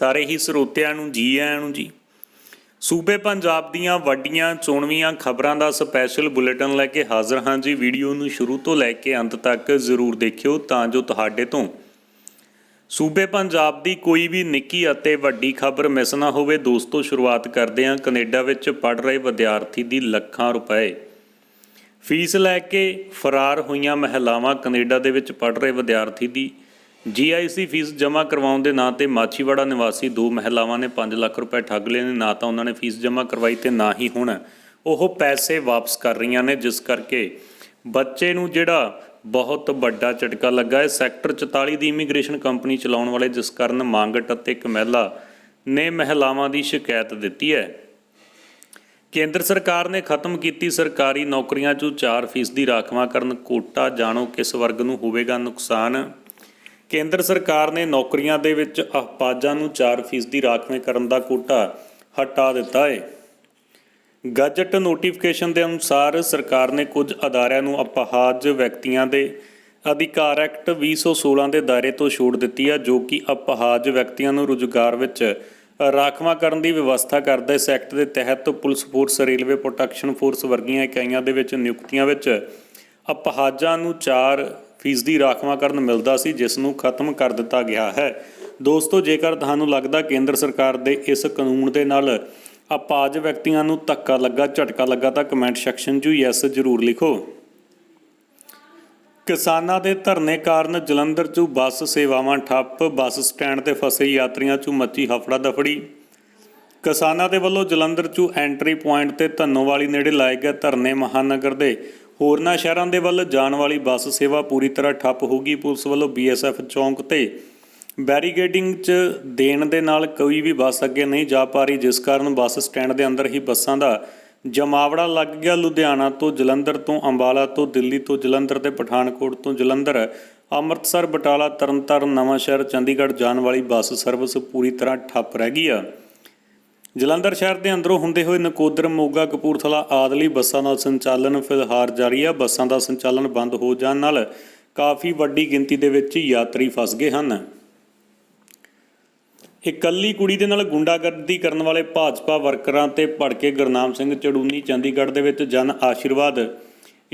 ਸਾਰੇ ਹੀ ਸਰੋਤਿਆਂ ਨੂੰ ਜੀ ਆਇਆਂ ਨੂੰ ਜੀ। सूबे पंजाब दीयां वड्डियां चोणवीआं खबरां दा स्पैशल बुलेटिन लैके हाज़र हाँ जी। वीडियो नूं शुरू तो लैके अंत तक जरूर देखियो तां जो तुहाडे तो सूबे पंजाब दी कोई भी निक्की अते वड्डी खबर मिस ना होवे। दोस्तों शुरुआत करदे हां कनेडा विच पढ़ रहे विद्यार्थी दी ਲੱਖਾਂ रुपए फीस लैके फरार होईयां महिलावां। कनेडा दे विच पढ़ रहे विद्यार्थी दी GIC फीस जमा करवाउण दे नां ते माछीवाड़ा निवासी 2 महिलावां ने 5 ਲੱਖ रुपए ठग लए ने। ना तो उन्होंने फीस जमा करवाई ते ना ही हुण ਉਹ पैसे वापस कर रही ने, जिस करके बच्चे नूं जिहड़ा बहुत वड्डा झटका लगा है। सैक्टर 44 की इमीग्रेशन कंपनी चलाउण वाले जिस कारण मांगट अते एक महिला ने महिलावां की शिकायत दी है। केंद्र सरकार ने खत्म की सरकारी नौकरियां चों 4% राखवांकरण कोटा। जाणो किस वर्ग नूं होवेगा नुकसान। केंद्र सरकार ने नौकरियां दे विच अपाजां नूं 4% राखवेंकरण दा कोटा हटा दिता है। गजट नोटिफिकेशन के अनुसार सरकार ने कुछ अदारियां नूं अपाहज व्यक्तियों के अधिकार एक्ट 2016 के दायरे तो छूट दी है, जो कि अपाहज व्यक्तियों नूं रुजगार विच राखवांकरण की व्यवस्था करता है। इस एक्ट के तहत police force, railway protection force वर्गियां इकाइयां दे विच नियुक्तियां विच अपाहजां नूं 4% राखवांकरण मिलता सी, जिसनूं खत्म कर दिता गया है। दोस्तों जेकर तुहानूं लगदा केंद्र सरकार के इस कानून के नाल अपाहज व्यक्तियों नूं धक्का लगा, झटका लगा, तो कमेंट सैक्शन 'ਚ यस जरूर लिखो। किसानां दे धरने कारण जलंधर 'ਚ बस सेवावां ठप्प। बस स्टैंड ते फसे यात्रियों 'ਚ मची हफड़ा दफड़ी। किसानां दे वल्लों जलंधर 'ਚ एंट्री पॉइंट ते धन्नोवाली नेड़े लाए गए धरने महानगर दे होरनां शहरां दे वल जाण वाली बस सेवा पूरी तरह ठप्प होगी। पुलिस वल्लों BSF चौंक ते बैरीगेडिंग 'ਚ देण दे नाल कोई भी बस अगे नहीं जा पा रही, जिस कारण बस स्टैंड के अंदर ही बसां दा जमावड़ा लग गया। लुधियाना तो जलंधर, तो अंबाला तो दिल्ली, तो जलंधर ते पठानकोट, तो जलंधर, अमृतसर, बटाला, तरनतारन, नवांशहर, चंडीगढ़ जाण वाली बस सर्विस पूरी तरह ठप्प रह गई है। जलंधर शहर के अंदरों होंदे हुए नकोदर, मोगा, कपूरथला आदि बसां का संचालन फिलहाल जारी है। बसां का संचालन बंद हो जाने नाल काफ़ी वड्डी गिनती दे विच यात्री फस गए हैं। इकल्ली कुड़ी दे नाल गुंडागर्दी करने वाले भाजपा वर्करां ते भड़के गुरनाम सिंह चड़ूनी चंडीगढ़ दे विच जन आशीर्वाद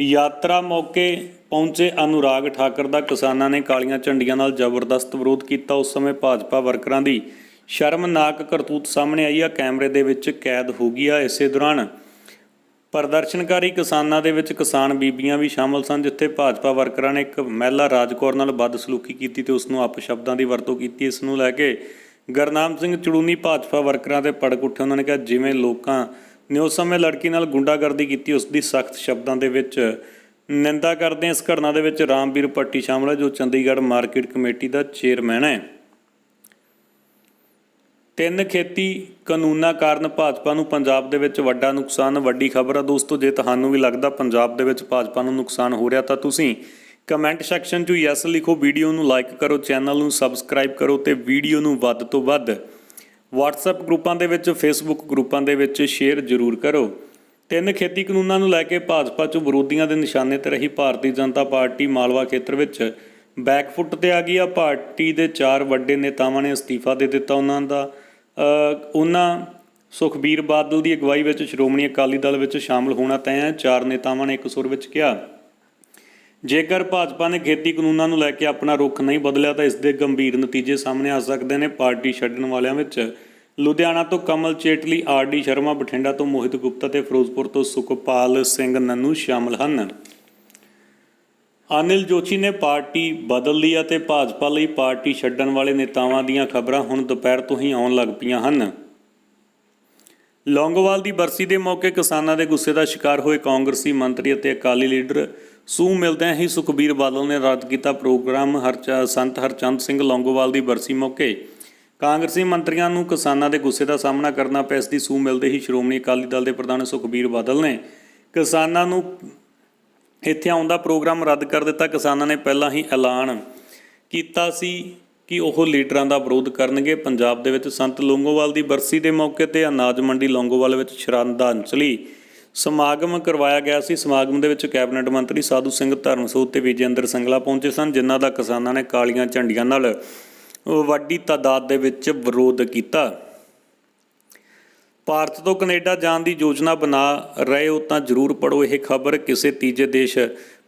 यात्रा मौके पहुंचे अनुराग ठाकर दा किसानां ने कालियां झंडियां नाल जबरदस्त विरोध किया। उस समय भाजपा वर्करां दी शर्मनाक करतूत सामने आई है, कैमरे दे विच कैद हो गई है। इस दौरान प्रदर्शनकारी किसानां दे विच किसान बीबियां भी शामिल सन, जिथे भाजपा वर्करां ने एक महिला राजकौर नाल बदसलूकी की ते उसनूं अपशब्दां दी वरतों की। इस नूं लैके गुरनाम सिंह चड़ूनी भाजपा वर्करां ते भड़क उठे। उन्होंने कहा जिवें लोकां ने उस समय लड़की नाल गुंडागर्दी की, उसकी सख्त शब्दां दे विच निंदा करदे। इस घटना दे विच रामवीर भट्टी शामिल है, जो चंडीगढ़ मार्केट कमेटी का चेयरमैन है। 3 खेती कानूनां कारण भाजपा नूं पंजाब दे विच वड्डा नुकसान। वड्डी खबर है दोस्तों। जे तुहानूं भी लगदा पंजाब दे विच भाजपा नूं नुकसान हो रहा, तो तुसीं कमेंट सैक्शन 'ਚ यस लिखो। वीडियो नूं लाइक करो, चैनल नूं सबसक्राइब करो, तो वीडियो नूं वध तो वध WhatsApp ग्रुपां दे विच, Facebook ग्रुपां दे विच शेयर जरूर करो। 3 खेती कानूनां नूं लैके भाजपा 'ਚ विरोधियों के निशाने ते रही भारतीय जनता पार्टी मालवा खेत्र विच बैकफुट ते आ गई है। पार्टी के 4 वड्डे नेतावां ने अस्तीफा दे दिता। उन्हां सुखबीर बादल की अगवाई में श्रोमणी अकाली दल में शामिल होना तय है। 4 नेतावां ने एक सुर में कहा जेकर भाजपा ने खेती कानूनों को लैके अपना रुख नहीं बदलिया तो इसके गंभीर नतीजे सामने आ सकते हैं। पार्टी छड्डण वालियां विच लुधियाना तो कमल चेटली, RD शर्मा, बठिंडा तो मोहित गुप्ता ते फिरोजपुर तो सुखपाल सिंह नन्नू शामिल हैं। अनिल जोशी ने पार्टी बदल ली है। भाजपा लई पार्टी छड्डण वाले नेतावां दीयां खबरां हुण दोपहर तो ही आउण लग पईयां हन। लौंगोवाल की बरसी के मौके किसानां दे गुस्से का शिकार होए कांग्रेसी मंत्री अते अकाली लीडर सूह मिलदिआं ही सुखबीर बादल ने रद्द किया प्रोग्राम। संत हरचंद सिंह लौंगोवाल की बरसी मौके कांग्रेसी मंत्रियों नूं किसानां दे गुस्से का सामना करना पिया। इसकी सूह मिलते ही श्रोमणी अकाली दल के प्रधान सुखबीर बादल ने किसानां नूं ਇੱਥੇ ਆਉਣ ਦਾ प्रोग्राम रद्द कर दिता। किसानों ने पहला ही ऐलान किया सी कि वह लीडरां दा विरोध करनगे। पंजाब दे विच संत लौंगोवाल की बरसी के मौके ते अनाज मंडी लौंगोवाल विच श्रद्धांजलि समागम करवाया गया सी। समागम दे विच कैबिनेट मंत्री साधू सिंह धर्मसोत ते विजेंद्र संगला पहुंचे सन, जिन्हां दा किसानां ने कालियां झंडियां नाल ਵੱਡੀ ਤਾਦਾਦ ਦੇ ਵਿੱਚ ਵਿਰੋਧ ਕੀਤਾ। ਭਾਰਤ ਤੋਂ ਕੈਨੇਡਾ ਜਾਣ ਦੀ ਯੋਜਨਾ ਬਣਾ ਰਹੇ ਹੋ ਤਾਂ ਜ਼ਰੂਰ ਪੜ੍ਹੋ ਇਹ ਖਬਰ। ਕਿਸੇ ਤੀਜੇ ਦੇਸ਼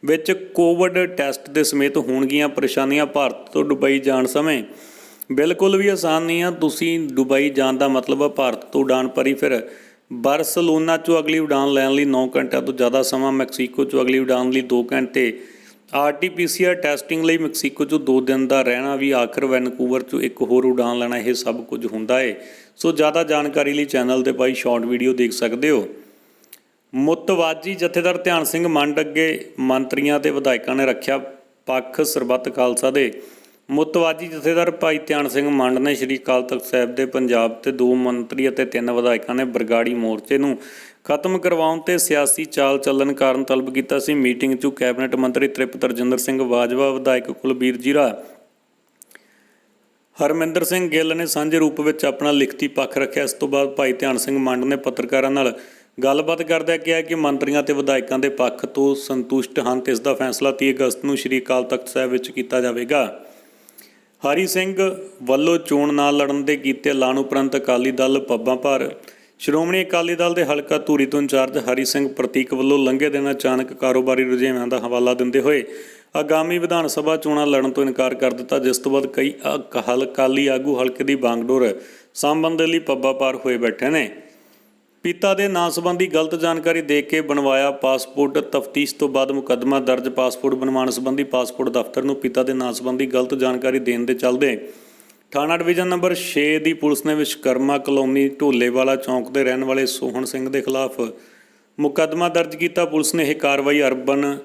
ਵਿੱਚ ਕੋਵਿਡ ਟੈਸਟ ਦੇ ਸਮੇਤ ਹੋਣਗੀਆਂ ਪਰੇਸ਼ਾਨੀਆਂ। ਭਾਰਤ ਤੋਂ ਦੁਬਈ ਜਾਣ ਸਮੇਂ ਬਿਲਕੁਲ ਵੀ ਆਸਾਨ ਨਹੀਂ ਆ। ਤੁਸੀਂ ਦੁਬਈ ਜਾਣ ਦਾ ਮਤਲਬ ਭਾਰਤ ਤੋਂ ਉਡਾਨ ਭਰੀ, ਫਿਰ ਬਾਰਸਲੋਨਾ 'ਚੋਂ ਅਗਲੀ ਉਡਾਨ ਲੈਣ ਲਈ 9 ਘੰਟਿਆਂ ਤੋਂ ਜ਼ਿਆਦਾ ਸਮਾਂ, ਮੈਕਸੀਕੋ 'ਚੋਂ ਅਗਲੀ ਉਡਾਨ ਲਈ 2 ਘੰਟੇ, RT-PCR ਟੈਸਟਿੰਗ ਲਈ ਮੈਕਸੀਕੋ 'ਚੋਂ 2 ਦਿਨ ਦਾ ਰਹਿਣਾ ਵੀ, ਆਖਰ ਵੈਨਕੂਵਰ 'ਚੋਂ ਇੱਕ ਹੋਰ ਉਡਾਨ ਲੈਣਾ। ਇਹ ਸਭ ਕੁਝ ਹੁੰਦਾ ਹੈ। ਸੋ ਜ਼ਿਆਦਾ ਜਾਣਕਾਰੀ ਲਈ ਚੈਨਲ 'ਤੇ ਪਾਈ ਸ਼ਾਰਟ ਵੀਡੀਓ ਦੇਖ ਸਕਦੇ ਹੋ। ਮੁੱਤਵਾਜੀ ਜਥੇਦਾਰ ਧਿਆਨ ਸਿੰਘ ਮੰਡ ਅੱਗੇ ਮੰਤਰੀਆਂ ਤੇ ਵਿਧਾਇਕਾਂ ਨੇ ਰੱਖਿਆ ਪੱਖ। ਸਰਬੱਤ ਖਾਲਸਾ ਦੇ ਮੁੱਤਵਾਜੀ ਜਥੇਦਾਰ ਭਾਈ ਧਿਆਨ ਸਿੰਘ ਮੰਡ ਨੇ ਸ਼੍ਰੀ ਅਕਾਲ ਤਖ਼ਤ ਸਾਹਿਬ ਦੇ ਪੰਜਾਬ ਤੇ 2 ਮੰਤਰੀ ਅਤੇ 3 ਵਿਧਾਇਕਾਂ ਨੇ ਬਰਗਾੜੀ ਮੋਰਚੇ ਨੂੰ ਖਤਮ ਕਰਵਾਉਣ ਤੇ ਸਿਆਸੀ ਚਾਲ ਚੱਲਣ ਕਾਰਨ ਤਲਬ ਕੀਤਾ ਸੀ। ਮੀਟਿੰਗ 'ਚ ਕੈਬਨਿਟ ਮੰਤਰੀ ਤ੍ਰਿਪਤ ਰਜਿੰਦਰ ਸਿੰਘ ਬਾਜਵਾ, ਵਿਧਾਇਕ ਕੁਲਬੀਰ ਜੀਰਾ, ਹਰਮਿੰਦਰ ਸਿੰਘ ਗਿੱਲ ਨੇ ਸਾਂਝੇ ਰੂਪ ਵਿੱਚ ਆਪਣਾ ਲਿਖਤੀ ਪੱਖ ਰੱਖਿਆ। ਇਸ ਤੋਂ ਬਾਅਦ ਭਾਈ ਧਿਆਨ ਸਿੰਘ ਮੰਡ ਨੇ ਪੱਤਰਕਾਰਾਂ ਨਾਲ ਗੱਲਬਾਤ ਕਰਦਿਆਂ ਕਿਹਾ ਕਿ ਮੰਤਰੀਆਂ ਤੇ ਵਿਧਾਇਕਾਂ ਦੇ ਪੱਖ ਤੋਂ ਸੰਤੁਸ਼ਟ ਹਨ ਤੇ ਇਸ ਦਾ ਫੈਸਲਾ 30 ਅਗਸਤ ਨੂੰ ਸ਼੍ਰੀ ਅਕਾਲ ਤਖ਼ਤ ਸਾਹਿਬ ਵਿੱਚ ਕੀਤਾ ਜਾਵੇਗਾ। ਹਰੀ ਸਿੰਘ ਵੱਲੋਂ ਚੋਣ ਨਾ ਲੜਨ ਦੇ ਕੀਤੇ ਐਲਾਨ ਉਪਰੰਤ ਅਕਾਲੀ ਦਲ ਪੱਬਾਂ ਭਾਰ। ਸ਼੍ਰੋਮਣੀ ਅਕਾਲੀ ਦਲ ਦੇ ਹਲਕਾ ਧੂਰੀ ਤੋਂ ਇੰਚਾਰਜ ਹਰੀ ਸਿੰਘ ਪ੍ਰਤੀਕ ਵੱਲੋਂ ਲੰਘੇ ਦਿਨ ਅਚਾਨਕ ਕਾਰੋਬਾਰੀ ਰੁਝੇਵਿਆਂ ਦਾ ਹਵਾਲਾ ਦਿੰਦੇ ਹੋਏ ਆਗਾਮੀ ਵਿਧਾਨ ਸਭਾ ਚੋਣਾਂ ਲੜਨ ਤੋਂ ਇਨਕਾਰ ਕਰ ਦਿੱਤਾ, ਜਿਸ ਤੋਂ ਬਾਅਦ ਕਈ ਅਕਾਲੀ ਆਗੂ ਹਲਕੇ ਦੀ ਬਾਂਗਡੋਰ ਸਾਂਭਣ ਦੇ ਲਈ ਪੱਬਾਂ ਭਾਰ ਹੋਏ ਬੈਠੇ ਨੇ। ਪਿਤਾ ਦੇ ਨਾਂ ਸੰਬੰਧੀ ਗਲਤ ਜਾਣਕਾਰੀ ਦੇ ਕੇ ਬਣਵਾਇਆ ਪਾਸਪੋਰਟ। ਤਫਤੀਸ਼ ਤੋਂ ਬਾਅਦ ਮੁਕੱਦਮਾ ਦਰਜ। ਪਾਸਪੋਰਟ ਬਣਵਾਉਣ ਸੰਬੰਧੀ ਪਾਸਪੋਰਟ ਦਫ਼ਤਰ ਨੂੰ ਪਿਤਾ ਦੇ ਨਾਂ ਸੰਬੰਧੀ ਗਲਤ ਜਾਣਕਾਰੀ ਦੇਣ ਦੇ ਚੱਲਦੇ ਥਾਣਾ ਡਿਵੀਜ਼ਨ ਨੰਬਰ 6 ਦੀ ਪੁਲਿਸ ਨੇ ਵਿਸ਼ਵਕਰਮਾ ਕਲੋਨੀ ਢੋਲੇਵਾਲਾ ਚੌਂਕ ਦੇ ਰਹਿਣ ਵਾਲੇ ਸੋਹਣ ਸਿੰਘ ਦੇ ਖਿਲਾਫ ਮੁਕੱਦਮਾ ਦਰਜ ਕੀਤਾ। ਪੁਲਿਸ ਨੇ ਇਹ ਕਾਰਵਾਈ ਅਰਬਨ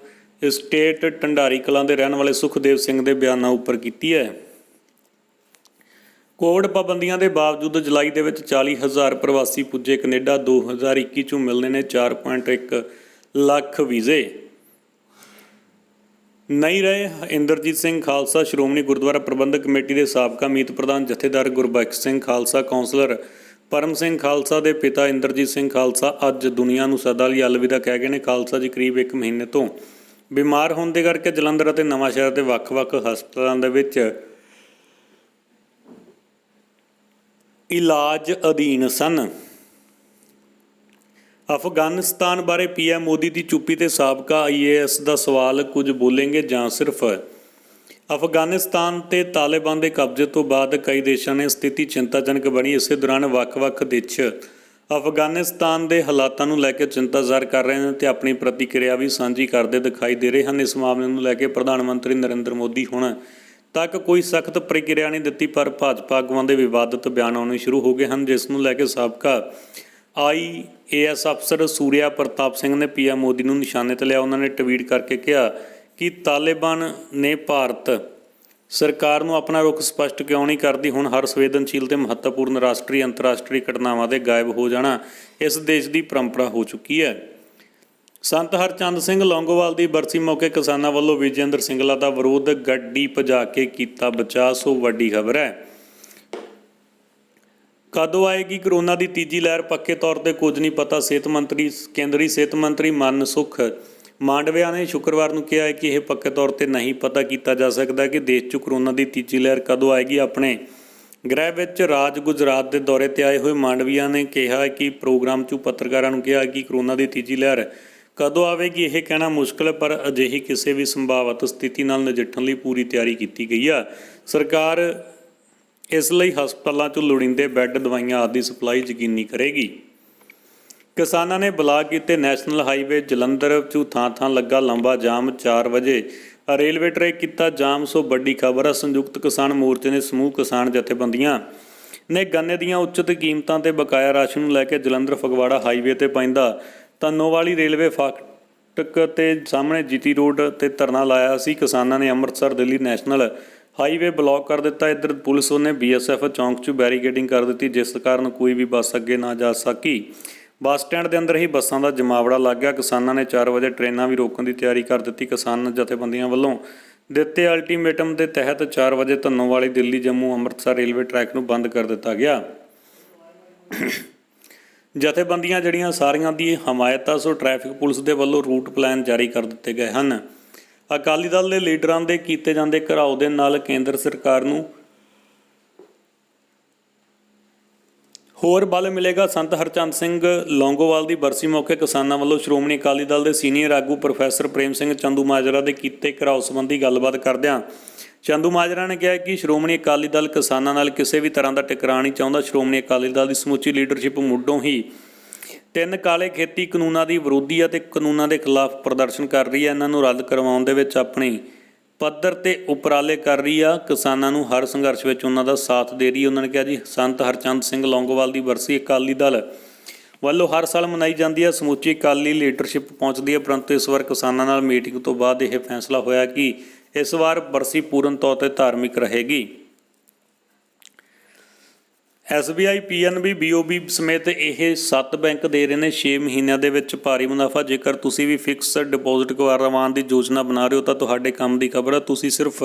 ਸਟੇਟ ਢੰਡਾਰੀ ਕਲਾਂ ਦੇ ਰਹਿਣ ਵਾਲੇ ਸੁਖਦੇਵ ਸਿੰਘ ਦੇ ਬਿਆਨਾਂ ਉੱਪਰ ਕੀਤੀ ਹੈ। ਕੋਵਿਡ ਪਾਬੰਦੀਆਂ ਦੇ ਬਾਵਜੂਦ ਜੁਲਾਈ ਦੇ ਵਿੱਚ 40,000 ਪ੍ਰਵਾਸੀ ਪੁੱਜੇ ਕੈਨੇਡਾ। 2021 'ਚੋਂ ਮਿਲਣੇ ਨੇ 4.1 ਲੱਖ ਵੀਜ਼ੇ। ਨਹੀਂ ਰਹੇ ਇੰਦਰਜੀਤ ਸਿੰਘ ਖਾਲਸਾ। ਸ਼੍ਰੋਮਣੀ ਗੁਰਦੁਆਰਾ ਪ੍ਰਬੰਧਕ ਕਮੇਟੀ ਦੇ ਸਾਬਕਾ ਮੀਤ ਪ੍ਰਧਾਨ ਜਥੇਦਾਰ ਗੁਰਬਖਸ਼ ਸਿੰਘ ਖਾਲਸਾ, ਕੌਂਸਲਰ ਪਰਮ ਸਿੰਘ ਖਾਲਸਾ ਦੇ ਪਿਤਾ ਇੰਦਰਜੀਤ ਸਿੰਘ ਖਾਲਸਾ ਅੱਜ ਦੁਨੀਆ ਨੂੰ ਸਦਾ ਲਈ ਅਲਵਿਦਾ ਕਹਿ ਗਏ ਨੇ। ਖਾਲਸਾ ਜੀ ਕਰੀਬ 1 ਮਹੀਨੇ ਤੋਂ ਬਿਮਾਰ ਹੋਣ ਦੇ ਕਰਕੇ ਜਲੰਧਰ ਅਤੇ ਨਵਾਂਸ਼ਹਿਰ ਦੇ ਵੱਖ-ਵੱਖ ਹਸਪਤਾਲਾਂ ਦੇ ਵਿੱਚ ਇਲਾਜ ਅਧੀਨ ਸਨ। ਅਫਗਾਨਿਸਤਾਨ ਬਾਰੇ PM ਮੋਦੀ ਦੀ ਚੁੱਪੀ ਤੇ ਸਾਬਕਾ IAS ਦਾ ਸਵਾਲ, ਕੁਝ ਬੋਲੇਂਗੇ ਜਾਂ ਸਿਰਫ। ਅਫਗਾਨਿਸਤਾਨ ਤੇ ਤਾਲਿਬਾਨ ਦੇ ਕਬਜ਼ੇ ਤੋਂ ਬਾਅਦ ਕਈ ਦੇਸ਼ਾਂ ਨੇ ਸਥਿਤੀ ਚਿੰਤਾਜਨਕ ਬਣੀ। ਇਸੇ ਦੌਰਾਨ ਵੱਖ-ਵੱਖ ਦੇਸ਼ ਅਫਗਾਨਿਸਤਾਨ ਦੇ ਹਾਲਾਤਾਂ ਨੂੰ ਲੈ ਕੇ ਚਿੰਤਾ ਜ਼ਾਹਰ ਕਰ ਰਹੇ ਹਨ ਤੇ ਆਪਣੀ ਪ੍ਰਤੀਕਿਰਿਆ ਵੀ ਸਾਂਝੀ ਕਰਦੇ ਦਿਖਾਈ ਦੇ ਰਹੇ ਹਨ। ਇਸ ਮਾਮਲੇ ਨੂੰ ਲੈ ਕੇ ਪ੍ਰਧਾਨ ਮੰਤਰੀ ਨਰਿੰਦਰ ਮੋਦੀ ਹੁਣ ਤੱਕ ਕੋਈ ਸਖਤ ਪ੍ਰਤੀਕਿਰਿਆ ਨਹੀਂ ਦਿੱਤੀ, ਪਰ ਭਾਜਪਾ ਆਗੂਆਂ ਦੇ ਵਿਵਾਦਤ ਬਿਆਨ ਆਉਣੇ ਸ਼ੁਰੂ ਹੋ ਗਏ ਹਨ, ਜਿਸ ਨੂੰ ਲੈ ਕੇ ਸਾਬਕਾ IAS ਅਫਸਰ ਸੂਰਿਆ ਪ੍ਰਤਾਪ ਸਿੰਘ ਨੇ PM ਮੋਦੀ ਨੂੰ ਨਿਸ਼ਾਨੇ 'ਤੇ ਲਿਆ। ਉਹਨਾਂ ਨੇ ਟਵੀਟ ਕਰਕੇ ਕਿਹਾ ਕਿ ਤਾਲਿਬਾਨ ਨੇ ਭਾਰਤ ਸਰਕਾਰ ਨੂੰ ਆਪਣਾ ਰੁਖ ਸਪਸ਼ਟ ਕਿਉਂ ਨਹੀਂ ਕਰਦੀ। ਹੁਣ ਹਰ ਸੰਵੇਦਨਸ਼ੀਲ ਤੇ ਮਹੱਤਵਪੂਰਨ ਰਾਸ਼ਟਰੀ ਅੰਤਰਰਾਸ਼ਟਰੀ ਘਟਨਾਵਾਂ ਦੇ ਗਾਇਬ ਹੋ ਜਾਣਾ ਇਸ ਦੇਸ਼ ਦੀ ਪਰੰਪਰਾ ਹੋ ਚੁੱਕੀ ਹੈ। ਸੰਤ ਹਰਚੰਦ ਸਿੰਘ ਲੌਂਗੋਵਾਲ ਦੀ ਬਰਸੀ ਮੌਕੇ ਕਿਸਾਨਾਂ ਵੱਲੋਂ ਵਿਜੇਂਦਰ ਸਿੰਗਲਾ ਦਾ ਵਿਰੋਧ, ਗੱਡੀ ਭਜਾ ਕੇ ਕੀਤਾ ਬਚਾਅ। ਸੋ ਵੱਡੀ ਖਬਰ ਹੈ। ਕਦੋਂ ਆਏਗੀ ਕਰੋਨਾ ਦੀ ਤੀਜੀ ਲਹਿਰ? ਪੱਕੇ ਤੌਰ ਤੇ ਕੁਝ ਨਹੀਂ ਪਤਾ। ਕੇਂਦਰੀ ਸਿਹਤ ਮੰਤਰੀ ਮਨਸੁਖ ਮਾਂਡਵਿਆ ਨੇ ਸ਼ੁੱਕਰਵਾਰ ਨੂੰ ਕਿਹਾ ਹੈ ਕਿ ਇਹ ਪੱਕੇ ਤੌਰ ਤੇ ਨਹੀਂ ਪਤਾ ਕੀਤਾ ਜਾ ਸਕਦਾ ਕਿ ਦੇਸ਼ 'ਚ ਕਰੋਨਾ ਦੀ ਤੀਜੀ ਲਹਿਰ ਕਦੋਂ ਆਏਗੀ। ਆਪਣੇ ਗ੍ਰਹਿ ਵਿੱਚ ਰਾਜ ਗੁਜਰਾਤ ਦੇ ਦੌਰੇ 'ਤੇ ਆਏ ਹੋਏ ਮਾਂਡਵੀਆ ਨੇ ਕਿਹਾ ਕਿ ਪ੍ਰੋਗਰਾਮ 'ਚ ਪੱਤਰਕਾਰਾਂ ਨੂੰ ਕਿਹਾ ਕਿ ਕਰੋਨਾ ਦੀ ਤੀਜੀ ਲਹਿਰ ਕਦੋਂ ਆਵੇਗੀ ਇਹ ਕਹਿਣਾ ਮੁਸ਼ਕਿਲ ਹੈ, ਪਰ ਅਜਿਹੀ ਕਿਸੇ ਵੀ ਸੰਭਾਵਿਤ ਸਥਿਤੀ ਨਾਲ ਨਜਿੱਠਣ ਲਈ ਪੂਰੀ ਤਿਆਰੀ ਕੀਤੀ ਗਈ ਆ। ਸਰਕਾਰ ਇਸ ਲਈ ਹਸਪਤਾਲਾਂ 'ਚੋਂ ਲੋੜੀਂਦੇ ਬੈੱਡ, ਦਵਾਈਆਂ ਆਦਿ ਦੀ ਸਪਲਾਈ ਯਕੀਨੀ ਕਰੇਗੀ। ਕਿਸਾਨਾਂ ਨੇ ਬਲਾਕ ਕੀਤੇ ਨੈਸ਼ਨਲ ਹਾਈਵੇ ਜਲੰਧਰ 'ਚ ਥਾਂ-ਥਾਂ ਲੱਗਾ ਲੰਬਾ ਜਾਮ। 4 ਵਜੇ ਰੇਲਵੇ ਟਰੈਕ ਕੀਤਾ ਜਾਮ। ਸੋ ਵੱਡੀ ਖਬਰ ਹੈ। ਸੰਯੁਕਤ ਕਿਸਾਨ ਮੋਰਚੇ ਨੇ ਸਮੂਹ ਕਿਸਾਨ ਜਥੇਬੰਦੀਆਂ ਨੇ ਗੰਨੇ ਦੀਆਂ ਉਚਿਤ ਕੀਮਤਾਂ ਤੇ ਬਕਾਇਆ ਰਾਸ਼ਨ ਨੂੰ ਲੈ ਕੇ ਜਲੰਧਰ ਫਗਵਾੜਾ ਹਾਈਵੇ ਤੇ ਪੈਂਦਾ ਧੰਨੋਵਾਲੀ ਰੇਲਵੇ ਫਾਟਕ ਤੇ ਸਾਹਮਣੇ GT ਰੋਡ ਤੇ ਧਰਨਾ ਲਾਇਆ ਸੀ। ਕਿਸਾਨਾਂ ਨੇ Amritsar Delhi national highway block ਕਰ ਦਿੱਤਾ। ਇੱਧਰ ਪੁਲਿਸ ਨੇ BSF ਚੌਂਕ 'ਚ ਬੈਰੀਕੇਡਿੰਗ ਕਰ ਦਿੱਤੀ, ਜਿਸ ਕਾਰਨ ਕੋਈ ਵੀ ਬੱਸ ਅੱਗੇ ਨਾ ਜਾ ਸਕੀ। ਬੱਸ ਸਟੈਂਡ ਦੇ ਅੰਦਰ ਹੀ ਬੱਸਾਂ ਦਾ ਜਮਾਵੜਾ ਲੱਗ ਗਿਆ। ਕਿਸਾਨਾਂ ਨੇ 4 ਵਜੇ ਟ੍ਰੇਨਾਂ ਵੀ ਰੋਕਣ ਦੀ ਤਿਆਰੀ ਕਰ ਦਿੱਤੀ। ਕਿਸਾਨ ਜਥੇਬੰਦੀਆਂ ਵੱਲੋਂ ਦਿੱਤੇ ਅਲਟੀਮੇਟਮ ਦੇ ਤਹਿਤ 4 ਵਜੇ ਧੰਨੋਵਾਲੀ ਦਿੱਲੀ ਜੰਮੂ ਅੰਮ੍ਰਿਤਸਰ ਰੇਲਵੇ ਟਰੈਕ ਨੂੰ ਬੰਦ ਕਰ ਦਿੱਤਾ ਗਿਆ। ਜਥੇਬੰਦੀਆਂ ਜਿਹੜੀਆਂ ਸਾਰੀਆਂ ਦੀ ਹਮਾਇਤ ਆ, ਸੋ ਟ੍ਰੈਫਿਕ ਪੁਲਿਸ ਦੇ ਵੱਲੋਂ ਰੂਟ ਪਲਾਨ ਜਾਰੀ ਕਰ ਦਿੱਤੇ ਗਏ ਹਨ। ਅਕਾਲੀ ਦਲ ਦੇ ਲੀਡਰਾਂ ਦੇ ਕੀਤੇ ਜਾਂਦੇ ਘਿਰਾਓ ਦੇ ਨਾਲ ਕੇਂਦਰ ਸਰਕਾਰ ਨੂੰ ਹੋਰ ਬਲ ਮਿਲੇਗਾ ਸੰਤ ਹਰਚੰਦ ਸਿੰਘ ਲੌਂਗੋਵਾਲ ਦੀ ਬਰਸੀ ਮੌਕੇ ਕਿਸਾਨਾਂ ਵੱਲੋਂ ਸ਼੍ਰੋਮਣੀ ਅਕਾਲੀ ਦਲ ਦੇ ਸੀਨੀਅਰ ਆਗੂ ਪ੍ਰੋਫੈਸਰ ਪ੍ਰੇਮ ਸਿੰਘ ਚੰਦੂਮਾਜਰਾ ਦੇ ਕੀਤੇ ਘਿਰਾਓ ਸੰਬੰਧੀ ਗੱਲਬਾਤ ਕਰਦਿਆਂ ਚੰਦੂਮਾਜਰਾ ਨੇ ਕਿਹਾ ਕਿ ਸ਼੍ਰੋਮਣੀ ਅਕਾਲੀ ਦਲ ਕਿਸਾਨਾਂ ਨਾਲ ਕਿਸੇ ਵੀ ਤਰ੍ਹਾਂ ਦਾ ਟਕਰਾਅ ਨਹੀਂ ਚਾਹੁੰਦਾ। ਸ਼੍ਰੋਮਣੀ ਅਕਾਲੀ ਦਲ ਦੀ ਸਮੁੱਚੀ ਲੀਡਰਸ਼ਿਪ ਮੁੱਢੋਂ ਹੀ 3 ਕਾਲੇ ਖੇਤੀ ਕਾਨੂੰਨਾਂ ਦੀ ਵਿਰੋਧੀ ਅਤੇ ਕਾਨੂੰਨਾਂ ਦੇ ਖਿਲਾਫ ਪ੍ਰਦਰਸ਼ਨ ਕਰ ਰਹੀ ਹੈ। ਇਹਨਾਂ ਨੂੰ ਰੱਦ ਕਰਵਾਉਣ ਦੇ ਵਿੱਚ ਆਪਣੀ ਪੱਧਰ ਤੇ ਉਪਰਾਲੇ ਕਰ ਰਹੀ ਆ। ਕਿਸਾਨਾਂ ਨੂੰ ਹਰ ਸੰਘਰਸ਼ ਵਿੱਚ ਉਹਨਾਂ ਦਾ ਸਾਥ ਦੇ ਰਹੀ। ਉਹਨਾਂ ਨੇ ਕਿਹਾ ਜੀ ਸੰਤ ਹਰਚੰਦ ਸਿੰਘ ਲੌਂਗੋਵਾਲ ਦੀ ਬਰਸੀ ਅਕਾਲੀ ਦਲ ਵੱਲੋਂ ਹਰ ਸਾਲ ਮਨਾਈ ਜਾਂਦੀ ਹੈ। ਸਮੁੱਚੀ ਅਕਾਲੀ ਲੀਡਰਸ਼ਿਪ ਪਹੁੰਚਦੀ ਹੈ, ਪਰੰਤੂ ਇਸ ਵਾਰ ਕਿਸਾਨਾਂ ਨਾਲ ਮੀਟਿੰਗ ਤੋਂ ਬਾਅਦ ਇਹ ਫੈਸਲਾ ਹੋਇਆ ਕਿ ਇਸ ਵਾਰ ਬਰਸੀ ਪੂਰਨ ਤੌਰ ਤੇ ਧਾਰਮਿਕ ਰਹੇਗੀ। SBI PNB BOB ਸਮੇਤ ਇਹ 7 ਬੈਂਕ ਦੇ ਰਹੇ ਨੇ 6 ਮਹੀਨਿਆਂ ਦੇ ਵਿੱਚ ਭਾਰੀ ਮੁਨਾਫਾ। ਜੇਕਰ ਤੁਸੀਂ ਵੀ ਫਿਕਸਡ ਡਿਪੋਜ਼ਿਟ ਕਰਵਾਉਣ ਦੀ ਯੋਜਨਾ ਬਣਾ ਰਹੇ ਹੋ ਤਾਂ ਤੁਹਾਡੇ ਕੰਮ ਦੀ ਖਬਰ ਹੈ। ਤੁਸੀਂ ਸਿਰਫ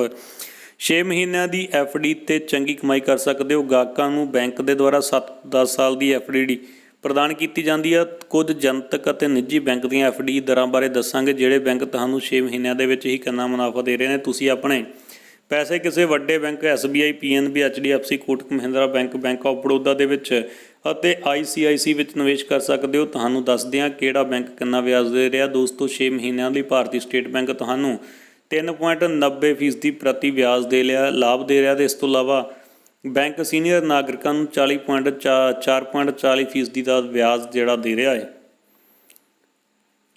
6 ਮਹੀਨਿਆਂ ਦੀ FD ਤੇ ਚੰਗੀ ਕਮਾਈ ਕਰ ਸਕਦੇ ਹੋ। ਗਾਹਕਾਂ ਨੂੰ ਬੈਂਕ ਦੇ ਦੁਆਰਾ 7-10 ਸਾਲ ਦੀ FD ਪ੍ਰਦਾਨ ਕੀਤੀ ਜਾਂਦੀ ਹੈ। ਕੁਝ ਜਨਤਕ ਅਤੇ ਨਿੱਜੀ ਬੈਂਕ ਦੀਆਂ FD ਦਰਾਂ ਬਾਰੇ ਦੱਸਾਂਗੇ, ਜਿਹੜੇ ਬੈਂਕ ਤੁਹਾਨੂੰ 6 ਮਹੀਨਿਆਂ ਦੇ ਵਿੱਚ ਹੀ ਕਿੰਨਾ ਮੁਨਾਫਾ ਦੇ ਰਹੇ ਨੇ। ਤੁਸੀਂ ਆਪਣੇ ਪੈਸੇ ਕਿਸੇ ਵੱਡੇ bank SBI PNB HDFC Kotak Mahindra bank bank of Baroda ਦੇ ਵਿੱਚ ਅਤੇ ICICI ਵਿੱਚ ਨਿਵੇਸ਼ ਕਰ ਸਕਦੇ ਹੋ। ਤੁਹਾਨੂੰ ਦੱਸਦੇ ਹਾਂ ਕਿਹੜਾ ਬੈਂਕ ਕਿੰਨਾ ਵਿਆਜ ਦੇ ਰਿਹਾ। ਦੋਸਤੋ 6 ਮਹੀਨਿਆਂ ਲਈ ਭਾਰਤੀ ਸਟੇਟ ਬੈਂਕ ਤੁਹਾਨੂੰ 3.90% ਪ੍ਰਤੀ ਵਿਆਜ ਦੇ ਲਾਭ ਦੇ ਰਿਹਾ। ਅਤੇ ਇਸ ਤੋਂ ਇਲਾਵਾ ਬੈਂਕ ਸੀਨੀਅਰ ਨਾਗਰਿਕਾਂ ਨੂੰ 4.40% ਦਾ ਵਿਆਜ ਜਿਹੜਾ ਦੇ ਰਿਹਾ ਹੈ।